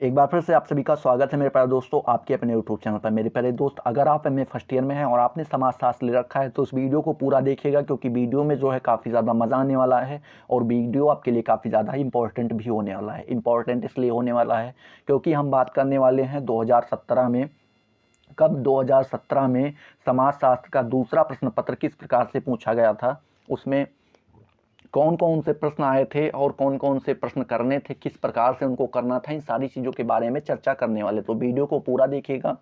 एक बार फिर से आप सभी का स्वागत है मेरे प्यारे दोस्तों आपके अपने यूट्यूब चैनल पर। मेरे प्यारे दोस्त, अगर आप एमए फर्स्ट ईयर में हैं और आपने समाजशास्त्र ले रखा है तो इस वीडियो को पूरा देखिएगा, क्योंकि वीडियो में जो है काफ़ी ज़्यादा मज़ा आने वाला है और वीडियो आपके लिए काफ़ी ज़्यादा इंपॉर्टेंट भी होने वाला है। इंपॉर्टेंट इसलिए होने वाला है क्योंकि हम बात करने वाले हैं 2017 में। कब 2017 में समाजशास्त्र का दूसरा प्रश्न पत्र किस प्रकार से पूछा गया था, उसमें कौन कौन से प्रश्न आए थे और कौन कौन से प्रश्न करने थे, किस प्रकार से उनको करना था, इन सारी चीज़ों के बारे में चर्चा करने वाले। तो वीडियो को पूरा देखिएगा,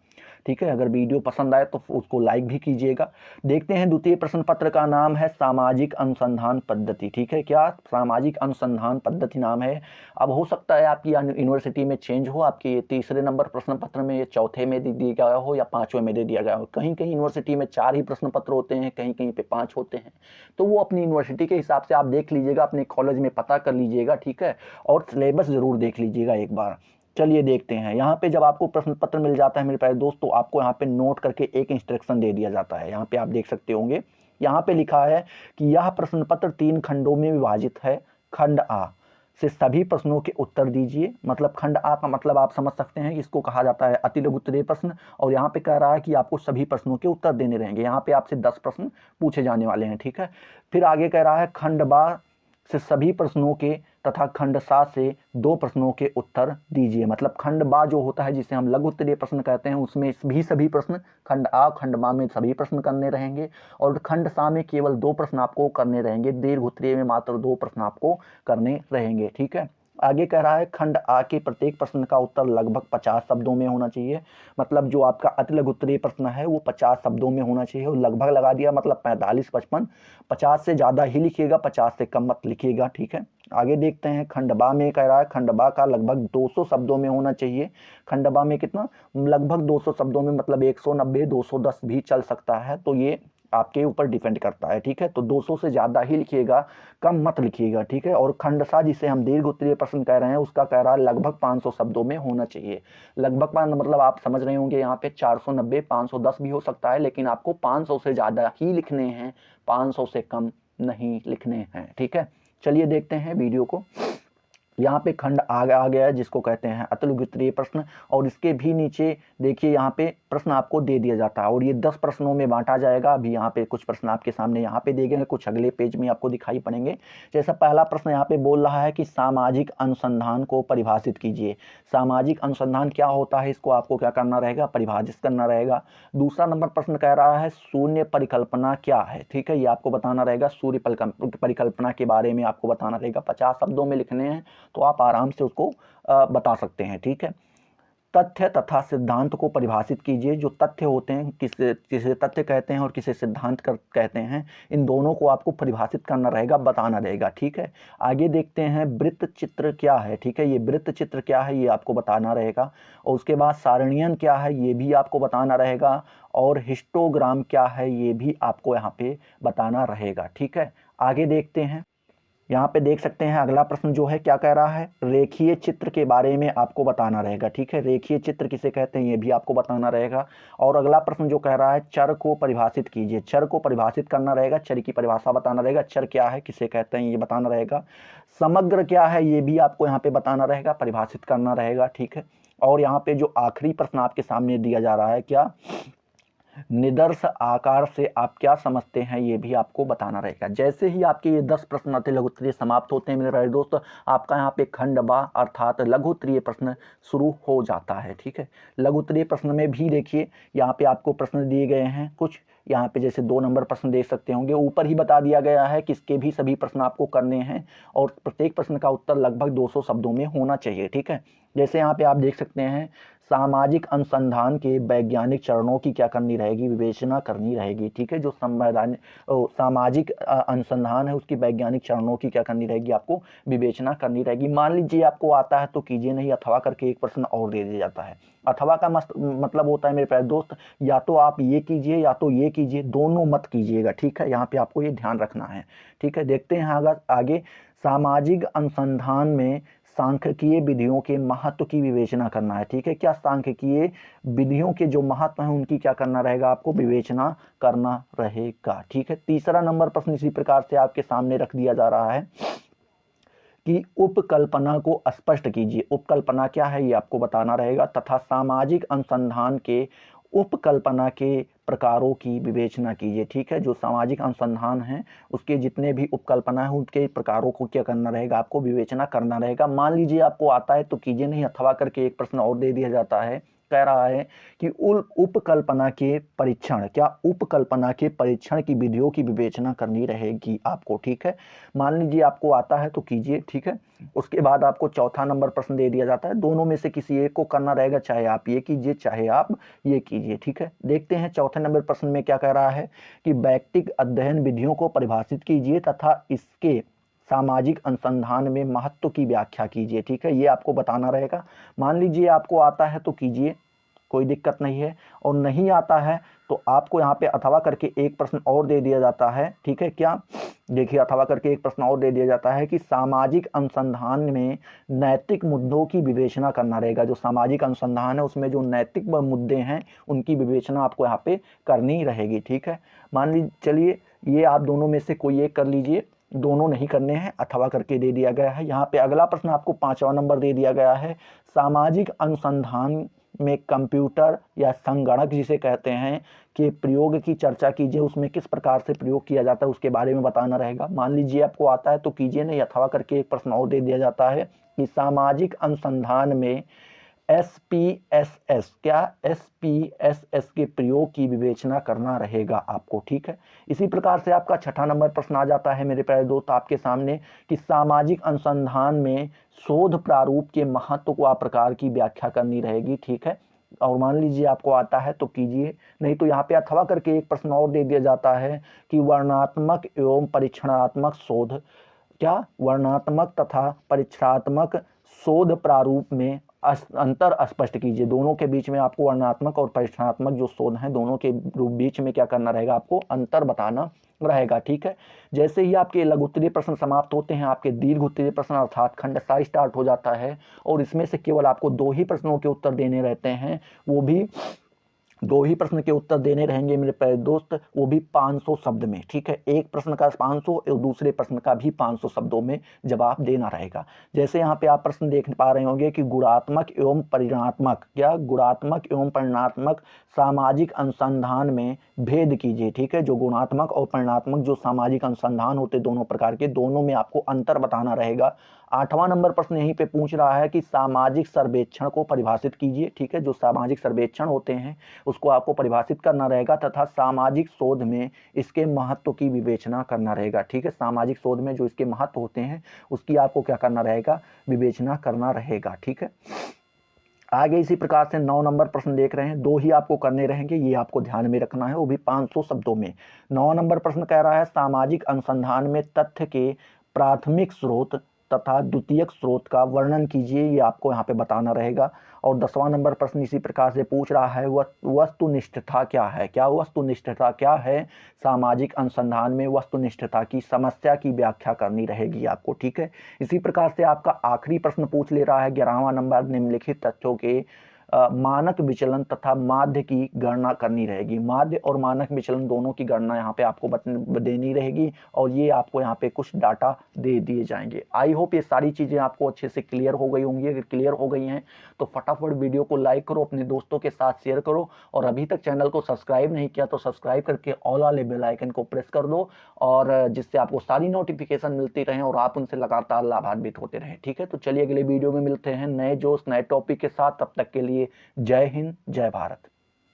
ठीक है। अगर वीडियो पसंद आए तो उसको लाइक भी कीजिएगा। देखते हैं, द्वितीय प्रश्न पत्र का नाम है सामाजिक अनुसंधान पद्धति, ठीक है। क्या सामाजिक अनुसंधान पद्धति नाम है। अब हो सकता है आपकी यूनिवर्सिटी में चेंज हो, आपके ये तीसरे नंबर प्रश्न पत्र में, ये चौथे में दे दिया गया हो या पाँचवें में दे दिया गया हो। कहीं कहीं यूनिवर्सिटी में 4 ही प्रश्न पत्र होते हैं, कहीं कहीं पे 5 होते हैं। तो वो अपनी यूनिवर्सिटी के हिसाब से आप देख लीजिएगा, अपने कॉलेज में पता कर लीजिएगा, ठीक है। और सिलेबस ज़रूर देख लीजिएगा एक बार। चलिए देखते हैं। यहाँ पे जब आपको प्रश्न पत्र मिल जाता है मेरे प्यारे दोस्त, तो आपको यहाँ पे नोट करके एक इंस्ट्रक्शन दे दिया जाता है। यहाँ पे आप देख सकते होंगे, यहाँ पे लिखा है कि यह प्रश्न पत्र 3 खंडों में विभाजित है। खंड आ से सभी प्रश्नों के उत्तर दीजिए। मतलब खंड आ का मतलब आप समझ सकते हैं कि इसको कहा जाता है अति लघु उत्तरीय प्रश्न। और यहाँ पे कह रहा है कि आपको सभी प्रश्नों के उत्तर देने रहेंगे। यहाँ पे आपसे 10 प्रश्न पूछे जाने वाले हैं, ठीक है। फिर आगे कह रहा है खंड बा से सभी प्रश्नों के तथा खंड सा से 2 प्रश्नों के उत्तर दीजिए। मतलब खंड बा जो होता है, जिसे हम लघु उत्तरीय प्रश्न कहते हैं, उसमें भी सभी प्रश्न, खंड आ खंड बा में सभी प्रश्न करने रहेंगे और खंड सा में केवल 2 प्रश्न आपको करने रहेंगे। दीर्घ उत्तरीय में मात्र 2 प्रश्न आपको करने रहेंगे, ठीक है। आगे कह रहा है खंड आ के प्रत्येक प्रश्न का उत्तर लगभग 50 शब्दों में होना चाहिए। मतलब जो आपका अति लघु उत्तरीय प्रश्न है वो 50 शब्दों में होना चाहिए। और लगभग लगा दिया, मतलब 45 55, 50 से ज़्यादा ही लिखिएगा, 50 से कम मत लिखिएगा, ठीक है। आगे देखते हैं, खंडबा में कह रहा है खंडबा का लगभग 200 शब्दों में होना चाहिए। खंडबा में कितना, लगभग 200 शब्दों में, मतलब 190 210 भी चल सकता है। तो ये आपके ऊपर डिपेंड करता है, ठीक है। तो 200 से ज़्यादा ही लिखिएगा, कम मत लिखिएगा, ठीक है। और खंडसा जिसे हम दीर्घ उत्तरीय प्रश्न कह रहे हैं, उसका कह रहा है लगभग 500 शब्दों में होना चाहिए। लगभग मतलब आप समझ रहे होंगे, यहाँ पे 490 510 भी हो सकता है, लेकिन आपको 500 से ज़्यादा ही लिखने हैं, 500 से कम नहीं लिखने हैं, ठीक है। चलिए देखते हैं वीडियो को। यहाँ पे खंड आ गया है, जिसको कहते हैं अति लघु उत्तरीय प्रश्न। और इसके भी नीचे देखिए, यहाँ पे प्रश्न आपको दे दिया जाता है और ये 10 प्रश्नों में बांटा जाएगा। अभी यहाँ पे कुछ प्रश्न आपके सामने यहाँ पे दिए गए हैं, कुछ अगले पेज में आपको दिखाई पड़ेंगे। जैसा पहला प्रश्न यहाँ पे बोल रहा है कि सामाजिक अनुसंधान को परिभाषित कीजिए। सामाजिक अनुसंधान क्या होता है, इसको आपको क्या करना रहेगा, परिभाषित करना रहेगा। दूसरा नंबर प्रश्न कह रहा है शून्य परिकल्पना क्या है, ठीक है। ये आपको बताना रहेगा, शून्य परिकल्पना के बारे में आपको बताना रहेगा। 50 शब्दों में लिखने हैं तो आप आराम से उसको बता सकते हैं, ठीक है। तथ्य तथा सिद्धांत को परिभाषित कीजिए। जो तथ्य होते हैं, किसे तथ्य कहते हैं और किसे सिद्धांत कहते हैं, इन दोनों को आपको परिभाषित करना रहेगा, बताना रहेगा, ठीक है। आगे देखते हैं, वृत्त चित्र क्या है, ठीक है। ये वृत्त चित्र क्या है ये आपको बताना रहेगा। और उसके बाद सारणियन क्या है ये भी आपको बताना रहेगा। और हिस्टोग्राम क्या है ये भी आपको यहाँ पे बताना रहेगा, ठीक है। आगे देखते हैं, यहाँ पे देख सकते हैं अगला प्रश्न जो है क्या कह रहा है, रेखीय चित्र के बारे में आपको बताना रहेगा, ठीक है। रेखीय चित्र किसे कहते हैं ये भी आपको बताना रहेगा। और अगला प्रश्न जो कह रहा है चर को परिभाषित कीजिए। चर को परिभाषित करना रहेगा, चर की परिभाषा बताना रहेगा। चर क्या है, किसे कहते हैं ये बताना रहेगा। समग्र क्या है ये भी आपको यहाँ पे बताना रहेगा, परिभाषित करना रहेगा, ठीक है। और यहाँ पे जो आखिरी प्रश्न आपके सामने दिया जा रहा है, क्या निदर्श आकार से आप क्या समझते हैं, ये भी आपको बताना रहेगा। जैसे ही आपके ये 10 प्रश्न अति लघु उत्तरीय समाप्त होते हैं मेरे प्यारे दोस्त, आपका यहाँ पे खंड बा अर्थात लघु उत्तरीय प्रश्न शुरू हो जाता है, ठीक है। लघु उत्तरीय प्रश्न में भी देखिए, यहाँ पे आपको प्रश्न दिए गए हैं कुछ। यहाँ पे जैसे 2 नंबर प्रश्न देख सकते होंगे, ऊपर ही बता दिया गया है कि इसके भी सभी प्रश्न आपको करने हैं और प्रत्येक प्रश्न का उत्तर लगभग 200 शब्दों में होना चाहिए, ठीक है। जैसे यहाँ पे आप देख सकते हैं, सामाजिक अनुसंधान के वैज्ञानिक चरणों की क्या करनी रहेगी, विवेचना करनी रहेगी, ठीक है। जो सामाजिक अनुसंधान है उसकी वैज्ञानिक चरणों की क्या करनी रहेगी, आपको विवेचना करनी रहेगी। मान लीजिए आपको आता है तो कीजिए, नहीं अथवा करके एक प्रश्न और दे दिया जाता है। अथवा का मतलब होता है मेरे प्यारे दोस्त, या तो आप ये कीजिए या तो ये कीजिए, दोनों मत कीजिएगा, ठीक है। यहाँ पे आपको ये ध्यान रखना है, ठीक है। देखते हैं आगे सामाजिक अनुसंधान में सांख्यिकीय विधियों के महत्व की विवेचना करना है, ठीक है। क्या सांख्यिकीय विधियों के जो महत्व हैं उनकी क्या करना रहेगा, आपको विवेचना करना रहेगा, ठीक है। तीसरा नंबर प्रश्न इसी प्रकार से आपके सामने रख दिया जा रहा है कि उपकल्पना को स्पष्ट कीजिए। उपकल्पना क्या है ये आपको बताना रहेगा, तथा सामाजिक अनुसंधान के उपकल्पना के प्रकारों की विवेचना कीजिए। ठीक है, जो सामाजिक अनुसंधान है उसके जितने भी उपकल्पना है उनके प्रकारों को क्या करना रहेगा, आपको विवेचना करना रहेगा। मान लीजिए आपको आता है तो कीजिए, नहीं अथवा करके एक प्रश्न और दे दिया जाता है, कह रहा है कि उपकल्पना के परीक्षण, क्या उपकल्पना के परीक्षण की विधियों की विवेचना करनी रहेगी आपको। ठीक है, मान लीजिए आपको आता है तो कीजिए। ठीक है, उसके बाद आपको चौथा नंबर प्रश्न दे दिया जाता है, दोनों में से किसी एक को करना रहेगा, चाहे आप ये कीजिए चाहे आप ये कीजिए। ठीक है, देखते हैं चौथे नंबर प्रश्न में क्या कह रहा है कि वैयक्तिक अध्ययन विधियों को परिभाषित कीजिए तथा इसके सामाजिक अनुसंधान में महत्व की व्याख्या कीजिए। ठीक है, ये आपको बताना रहेगा। मान लीजिए आपको आता है तो कीजिए, कोई दिक्कत नहीं है, और नहीं आता है तो आपको यहाँ पे अथवा करके एक प्रश्न और दे दिया जाता है। ठीक है, क्या देखिए, अथवा करके एक प्रश्न और दे दिया जाता है कि सामाजिक अनुसंधान में नैतिक मुद्दों की विवेचना करना रहेगा। जो सामाजिक अनुसंधान है उसमें जो नैतिक मुद्दे हैं उनकी विवेचना आपको यहाँ पे करनी रहेगी। ठीक है, मान लीजिए, चलिए ये आप दोनों में से कोई एक कर लीजिए, दोनों नहीं करने हैं, अथवा करके दे दिया गया है। यहाँ पे अगला प्रश्न आपको 5वां नंबर दे दिया गया है, सामाजिक अनुसंधान में कंप्यूटर या संगणक जिसे कहते हैं के प्रयोग की चर्चा कीजिए, उसमें किस प्रकार से प्रयोग किया जाता है उसके बारे में बताना रहेगा। मान लीजिए आपको आता है तो कीजिए, नहीं अथवा करके एक प्रश्न और दे दिया जाता है कि सामाजिक अनुसंधान में SPSS, क्या SPSS के प्रयोग की विवेचना करना रहेगा आपको। ठीक है, इसी प्रकार से आपका छठा नंबर प्रश्न आ जाता है मेरे प्यारे दोस्त आपके सामने कि सामाजिक अनुसंधान में शोध प्रारूप के महत्व को आप प्रकार की व्याख्या करनी रहेगी। ठीक है, और मान लीजिए आपको आता है तो कीजिए, नहीं तो यहाँ पे अथवा करके एक प्रश्न और दे दिया जाता है कि वर्णनात्मक एवं परीक्षणात्मक शोध, क्या वर्णनात्मक तथा परीक्षणात्मक शोध प्रारूप में अंतर स्पष्ट कीजिए। दोनों के बीच में आपको वर्णनात्मक और परीक्षणात्मक जो शोध हैं दोनों के बीच में क्या करना रहेगा, आपको अंतर बताना रहेगा। ठीक है, जैसे ही आपके लघु उत्तरीय प्रश्न समाप्त होते हैं, आपके दीर्घ उत्तरीय प्रश्न अर्थात खंड सा स्टार्ट हो जाता है, और इसमें से केवल आपको 2 ही प्रश्नों के उत्तर देने रहते हैं, वो भी 2 ही प्रश्न के उत्तर देने रहेंगे मेरे प्यारे दोस्त, वो भी 500 शब्द में। ठीक है, एक प्रश्न का 500 और दूसरे प्रश्न का भी 500 शब्दों में जवाब देना रहेगा। जैसे यहाँ पे आप प्रश्न देख पा रहे होंगे कि गुणात्मक एवं परिमाणात्मक, क्या गुणात्मक एवं परिमाणात्मक सामाजिक अनुसंधान में भेद कीजिए। ठीक है, जो गुणात्मक और परिमाणात्मक जो सामाजिक अनुसंधान होते दोनों प्रकार के, दोनों में आपको अंतर बताना रहेगा। 8वां नंबर प्रश्न यहीं पे पूछ रहा है कि सामाजिक सर्वेक्षण को परिभाषित कीजिए। ठीक है, जो सामाजिक सर्वेक्षण होते हैं उसको आपको परिभाषित करना रहेगा, तथा सामाजिक शोध में इसके महत्व की विवेचना करना रहेगा। ठीक है, सामाजिक शोध में जो इसके महत्व होते हैं उसकी आपको क्या करना रहेगा, विवेचना करना रहेगा। ठीक है, आगे इसी प्रकार से 9 नंबर प्रश्न देख रहे हैं, 2 ही आपको करने रहेंगे, ये आपको ध्यान में रखना है, वो भी 500 शब्दों में। 9 नंबर प्रश्न कह रहा है सामाजिक अनुसंधान में तथ्य के प्राथमिक स्रोत तथा द्वितीयक स्रोत का वर्णन कीजिए, ये आपको यहाँ पे बताना रहेगा। और 10वां नंबर प्रश्न इसी प्रकार से पूछ रहा है वस्तुनिष्ठता क्या है, क्या वस्तुनिष्ठता क्या है, सामाजिक अनुसंधान में वस्तुनिष्ठता की समस्या की व्याख्या करनी रहेगी आपको। ठीक है, इसी प्रकार से आपका आखिरी प्रश्न पूछ ले रहा है 11वां नंबर, निम्नलिखित तथ्यों के मानक विचलन तथा माध्य की गणना करनी रहेगी। माध्य और मानक विचलन दोनों की गणना यहाँ पे आपको देनी रहेगी, और ये आपको यहाँ पे कुछ डाटा दे दिए जाएंगे। आई होप ये सारी चीज़ें आपको अच्छे से क्लियर हो गई होंगी। अगर क्लियर हो गई हैं तो फटाफट वीडियो को लाइक करो, अपने दोस्तों के साथ शेयर करो, और अभी तक चैनल को सब्सक्राइब नहीं किया तो सब्सक्राइब करके ऑल वाले बेल आइकन को प्रेस कर दो, और जिससे आपको सारी नोटिफिकेशन मिलती रहें और आप उनसे लगातार लाभान्वित होते रहें। ठीक है, तो चलिए अगले वीडियो में मिलते हैं नए जोश नए टॉपिक के साथ, तब तक के लिए जय हिंद जय भारत।